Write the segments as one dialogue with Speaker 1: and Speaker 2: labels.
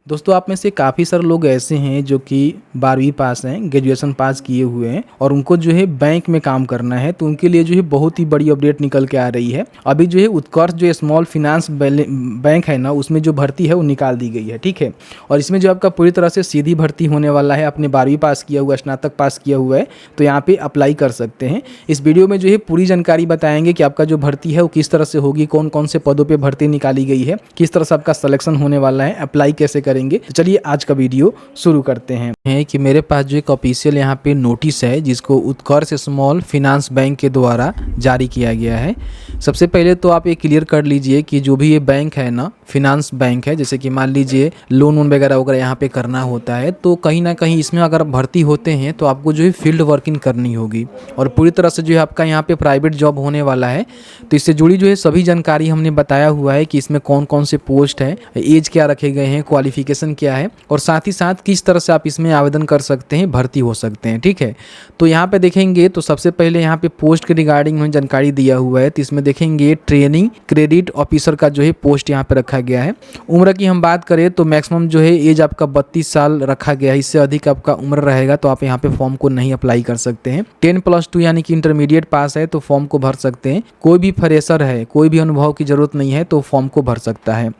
Speaker 1: दोस्तों आप में से काफ़ी सारे लोग ऐसे हैं जो कि 12वीं पास हैं, ग्रेजुएशन पास किए हुए हैं और उनको जो है बैंक में काम करना है, तो उनके लिए जो है बहुत ही बड़ी अपडेट निकल के आ रही है। अभी जो है उत्कर्ष जो स्मॉल फिनेंस बैंक है ना, उसमें जो भर्ती है वो निकाल दी गई है, ठीक है। और इसमें जो आपका पूरी तरह से सीधी भर्ती होने वाला है। आपने 12वीं पास किया हुआ, स्नातक पास किया हुआ है तो यहाँ पे अप्लाई कर सकते हैं। इस वीडियो में जो है पूरी जानकारी बताएंगे कि आपका जो भर्ती है वो किस तरह से होगी, कौन कौन से पदों पर भर्ती निकाली गई है, किस तरह से आपका सिलेक्शन होने वाला है, अप्लाई कैसे करेंगे। तो चलिए आज का वीडियो शुरू करते हैं। कि मेरे पास जो एक ऑफिशियल यहाँ पे नोटिस है जिसको उत्कर्ष स्मॉल फिनेंस बैंक के द्वारा जारी किया गया है। सबसे पहले तो आप ये क्लियर कर लीजिए कि जो भी ये बैंक है ना, फिनेंस बैंक है, जैसे कि मान लीजिए लोन वोन वगैरह यहाँ पे करना होता है, तो कहीं ना कहीं इसमें अगर भर्ती होते हैं तो आपको जो है फील्ड वर्किंग करनी होगी और पूरी तरह से जो है आपका यहाँ पे प्राइवेट जॉब होने वाला है। तो इससे जुड़ी जो है सभी जानकारी हमने बताया हुआ है कि इसमें कौन कौन से पोस्ट है, एज क्या रखे गए हैं, क्वालिफिकेशन क्या है और साथ ही साथ किस तरह से आप इसमें आवेदन कर सकते हैं, भर्ती हो सकते हैं, ठीक है। तो यहाँ पे देखेंगे तो सबसे पहले यहाँ पे पोस्ट के रिगार्डिंग में जानकारी दिया हुआ है। तो इसमें देखेंगे ट्रेनिंग क्रेडिट ऑफिसर का जो है पोस्ट यहाँ पे रखा गया है। उम्र की हम बात करें तो मैक्सिमम जो है एज आपका 32 साल रखा गया है। इससे अधिक आपका उम्र रहेगा तो आप यहाँ पे फॉर्म को नहीं अप्लाई कर सकते हैं। 10+2 यानी कि इंटरमीडिएट पास है तो फॉर्म को भर सकते हैं। कोई भी फ्रेशर है, कोई भी अनुभव की जरूरत नहीं है तो फॉर्म को भर सकता है।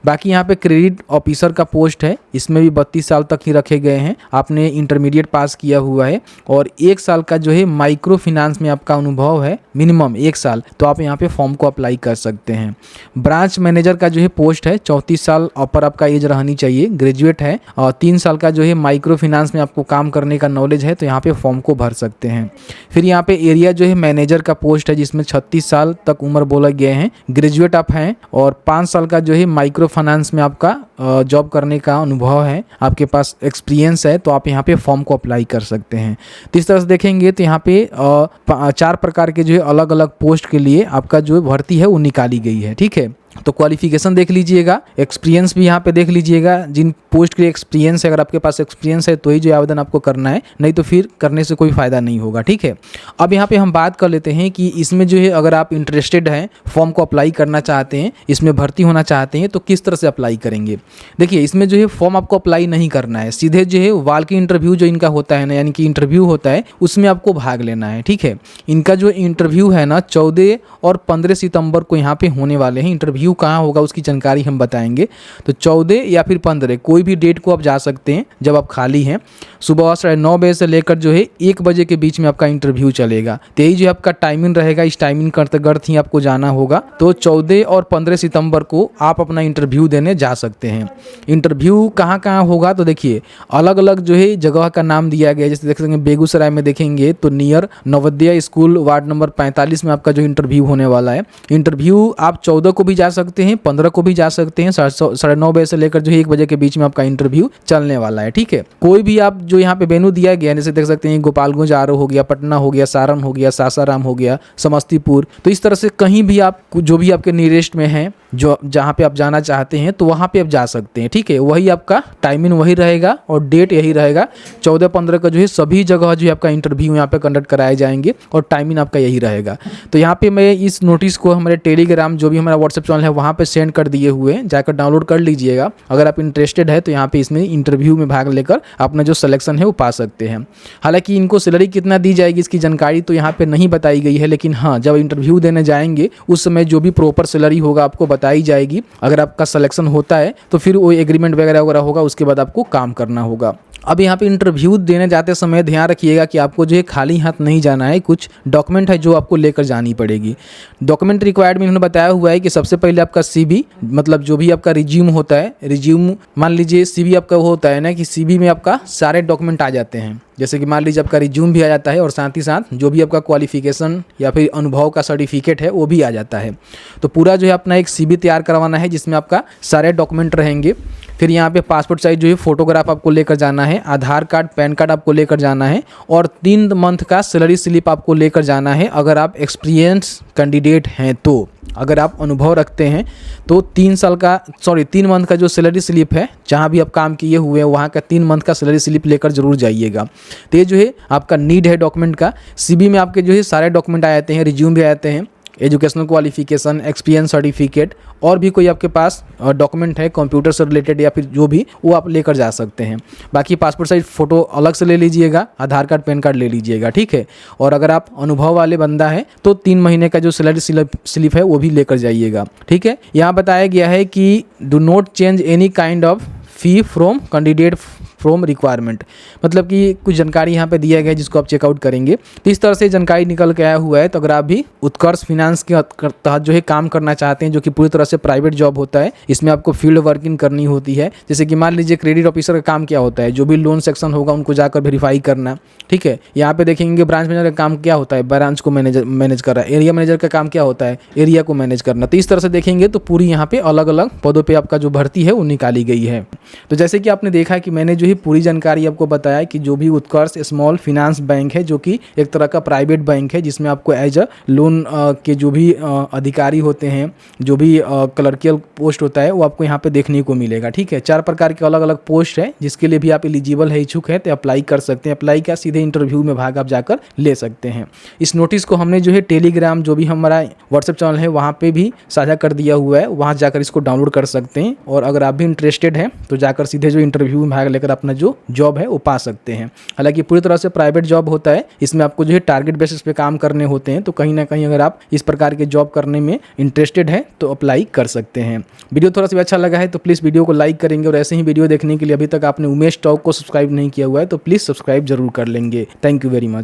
Speaker 1: बाकी यहाँ पे क्रेडिट ऑफिसर का पोस्ट है, इसमें भी 32 साल तक ही रखे गए हैं। आपने इंटरमीडिएट पास किया हुआ है और 1 साल का जो है माइक्रो फाइनेंस में आपका अनुभव है, मिनिमम 1 साल, तो आप यहाँ पे फॉर्म को अप्लाई कर सकते हैं। ब्रांच मैनेजर का जो है पोस्ट है, 34 साल ऊपर आपका एज रहनी चाहिए, ग्रेजुएट है और 3 साल का जो है माइक्रो फाइनेंस में आपको काम करने का नॉलेज है तो यहाँ पे फॉर्म को भर सकते हैं। फिर यहाँ पे एरिया जो है मैनेजर का पोस्ट है जिसमें 36 साल तक उम्र बोला गया है, ग्रेजुएट आप हैं और 5 साल का जो है माइक्रो फाइनेंस में आपका जॉब करने का अनुभव है, आपके पास एक्सपीरियंस है तो आप यहाँ पे फॉर्म को अप्लाई कर सकते हैं। तो इस तरह से देखेंगे तो यहाँ पे 4 प्रकार के जो है अलग अलग पोस्ट के लिए आपका जो भर्ती है वो निकाली गई है, ठीक है। तो क्वालिफिकेशन देख लीजिएगा, एक्सपीरियंस भी यहाँ पे देख लीजिएगा। जिन पोस्ट के लिए एक्सपीरियंस है, अगर आपके पास एक्सपीरियंस है तो ही जो आवेदन आपको करना है, नहीं तो फिर करने से कोई फ़ायदा नहीं होगा, ठीक है। अब यहाँ पे हम बात कर लेते हैं कि इसमें जो है अगर आप इंटरेस्टेड हैं, फॉर्म को अप्लाई करना चाहते हैं, इसमें भर्ती होना चाहते हैं तो किस तरह से अप्लाई करेंगे। देखिए इसमें जो है फॉर्म आपको अप्लाई नहीं करना है, सीधे जो है वाल की इंटरव्यू जो इनका होता है ना, यानी कि इंटरव्यू होता है उसमें आपको भाग लेना है, ठीक है। इनका जो इंटरव्यू है ना 14 और 15 सितंबर को यहाँ पे होने वाले हैं। इंटरव्यू कहाँ होगा उसकी जानकारी हम बताएंगे। तो 14 या फिर 15 कोई भी डेट को आप जा सकते हैं जब आप खाली हैं। सुबह 9:30 बजे से लेकर जो है 1 बजे के बीच में आपका इंटरव्यू चलेगा। तो यही जो आपका टाइमिंग रहेगा, इस टाइमिंग के अंतर्गत ही आपको जाना होगा। तो 14 और 15 सितंबर को आप अपना इंटरव्यू देने जा सकते हैं। इंटरव्यू कहाँ कहाँ होगा तो देखिए अलग अलग जो है जगह का नाम दिया गया है। जैसे देख सकते हैं बेगूसराय में देखेंगे तो near Navodaya school ward number 45 में आपका जो इंटरव्यू होने वाला है। इंटरव्यू आप 14 को भी जा सकते हैं, 15 को भी जा सकते हैं। 9:30 बजे से लेकर जो है 1 बजे के बीच में आपका इंटरव्यू चलने वाला है, ठीक है। कोई भी आप जो यहाँ पे वेन्यू दिया गया, जैसे देख सकते हैं गोपालगंज आरो हो गया, पटना हो गया, सारण हो गया, सासाराम हो गया, समस्तीपुर, तो इस तरह से कहीं भी आप जो भी आपके नियरेस्ट में है, जो जहाँ पे आप जाना चाहते हैं तो वहाँ पे आप जा सकते हैं, ठीक है। वही आपका टाइमिंग वही रहेगा और डेट यही रहेगा। 14-15 का जो है सभी जगह जो है आपका इंटरव्यू यहाँ पे कंडक्ट कराए जाएंगे और टाइमिंग आपका यही रहेगा। तो यहाँ पे मैं इस नोटिस को हमारे टेलीग्राम जो भी हमारा व्हाट्सएप चैनल है वहाँ पे सेंड कर दिए हुए हैं, जाकर डाउनलोड कर लीजिएगा। अगर आप इंटरेस्टेड है तो यहाँ पे इसमें इंटरव्यू में भाग लेकर अपना जो सिलेक्शन है वो पा सकते हैं। हालांकि इनको सैलरी कितना दी जाएगी इसकी जानकारी तो यहाँ पे नहीं बताई गई है, लेकिन हाँ जब इंटरव्यू देने जाएंगे उस समय जो भी प्रॉपर सैलरी होगा आपको बताई जाएगी। अगर आपका सिलेक्शन होता है तो फिर वो एग्रीमेंट वगैरह वगैरह होगा, उसके बाद आपको काम करना होगा। अब यहाँ पे इंटरव्यू देने जाते समय ध्यान रखिएगा कि आपको जो है खाली हाथ नहीं जाना है, कुछ डॉक्यूमेंट है जो आपको लेकर जानी पड़ेगी। डॉक्यूमेंट रिक्वायर्ड में उन्होंने बताया हुआ है कि सबसे पहले आपका CV, मतलब जो भी आपका रिज्यूम होता है, रिज्यूम मान लीजिए CV आपका वो होता है ना कि CV में आपका सारे डॉक्यूमेंट आ जाते हैं। जैसे कि मान लीजिए आपका रिज्यूम भी आ जाता है और साथ ही साथ जो भी आपका क्वालिफिकेशन या फिर अनुभव का सर्टिफिकेट है वो भी आ जाता है। तो पूरा जो है अपना एक CV तैयार करवाना है जिसमें आपका सारे डॉक्यूमेंट रहेंगे। फिर यहाँ पे पासपोर्ट साइज जो है फोटोग्राफ आपको लेकर जाना है, आधार कार्ड पैन कार्ड आपको लेकर जाना है और 3 मंथ का सैलरी स्लिप आपको लेकर जाना है। अगर आप एक्सपीरियंस कैंडिडेट हैं तो, अगर आप अनुभव रखते हैं तो 3 मंथ का जो सैलरी स्लिप है, जहाँ भी आप काम किए हुए हैं वहाँ का 3 मंथ का सैलरी स्लिप लेकर जरूर जाइएगा। तो ये जो है आपका नीड है डॉक्यूमेंट का। CV में आपके जो है सारे डॉक्यूमेंट आ जाते हैं, रिज्यूम भी आ जाते हैं, एजुकेशनल क्वालिफिकेशन, एक्सपीरियंस सर्टिफिकेट और भी कोई आपके पास डॉक्यूमेंट है कंप्यूटर से रिलेटेड या फिर जो भी, वो आप लेकर जा सकते हैं। बाकी पासपोर्ट साइज फ़ोटो अलग से ले लीजिएगा, आधार कार्ड पैन कार्ड ले लीजिएगा, ठीक है। और अगर आप अनुभव वाले बंदा है तो 3 महीने का जो सैलरी स्लिप है वो भी लेकर जाइएगा, ठीक है। यहाँ बताया गया है कि do not change any kind of fee from candidate from requirement, मतलब कि कुछ जानकारी यहाँ पे दिया गया है जिसको आप चेकआउट करेंगे। तो इस तरह से जानकारी निकल के आया हुआ है। तो अगर आप भी उत्कर्ष फाइनेंस के तहत जो है काम करना चाहते हैं, जो कि पूरी तरह से प्राइवेट जॉब होता है, इसमें आपको फील्ड वर्किंग करनी होती है। जैसे कि मान लीजिए क्रेडिट ऑफिसर का काम क्या होता है, जो भी लोन सेक्शन होगा उनको जाकर वेरीफाई करना, ठीक है। यहाँ पे देखेंगे ब्रांच मैनेजर का काम क्या होता है, ब्रांच को मैनेज कर रहा है। एरिया मैनेजर का काम क्या होता है, एरिया को मैनेज करना। तो इस तरह से देखेंगे तो पूरी यहाँ पे अलग अलग पदों पे आपका जो भर्ती है वो निकाली गई है। तो जैसे कि आपने देखा कि मैंने जो है पूरी जानकारी आपको बताया कि जो भी उत्कर्ष स्मॉल फाइनेंस बैंक है, जो कि एक तरह का प्राइवेट बैंक है, जिसमें आपको एज अ लोन के जो भी अधिकारी होते हैं, जो भी क्लर्कियल पोस्ट होता है, वो आपको यहाँ पे देखने को मिलेगा, ठीक है। 4 प्रकार के अलग अलग पोस्ट है जिसके लिए भी आप एलिजिबल है, इच्छुक है तो अप्लाई कर सकते हैं। अप्लाई क्या, सीधे इंटरव्यू में भाग आप जाकर ले सकते हैं। इस नोटिस को हमने जो है टेलीग्राम, जो भी हमारा व्हाट्सएप चैनल है, वहाँ पे भी साझा कर दिया हुआ है, वहाँ जाकर इसको डाउनलोड कर सकते हैं। और अगर आप भी इंटरेस्टेड हैं तो जाकर सीधे जो इंटरव्यू में भाग लेकर अपना जो जॉब है वो पा सकते हैं। हालांकि पूरी तरह से प्राइवेट जॉब होता है, इसमें आपको जो है टारगेट बेसिस पे काम करने होते हैं। तो कहीं ना कहीं अगर आप इस प्रकार के जॉब करने में इंटरेस्टेड हैं तो अप्लाई कर सकते हैं। वीडियो थोड़ा सा अच्छा लगा है तो प्लीज़ वीडियो को लाइक करेंगे, और ऐसे ही वीडियो देखने के लिए अभी तक आपने उमेश टॉक को सब्सक्राइब नहीं किया हुआ है तो प्लीज़ सब्सक्राइब जरूर कर लेंगे। Thank you very much.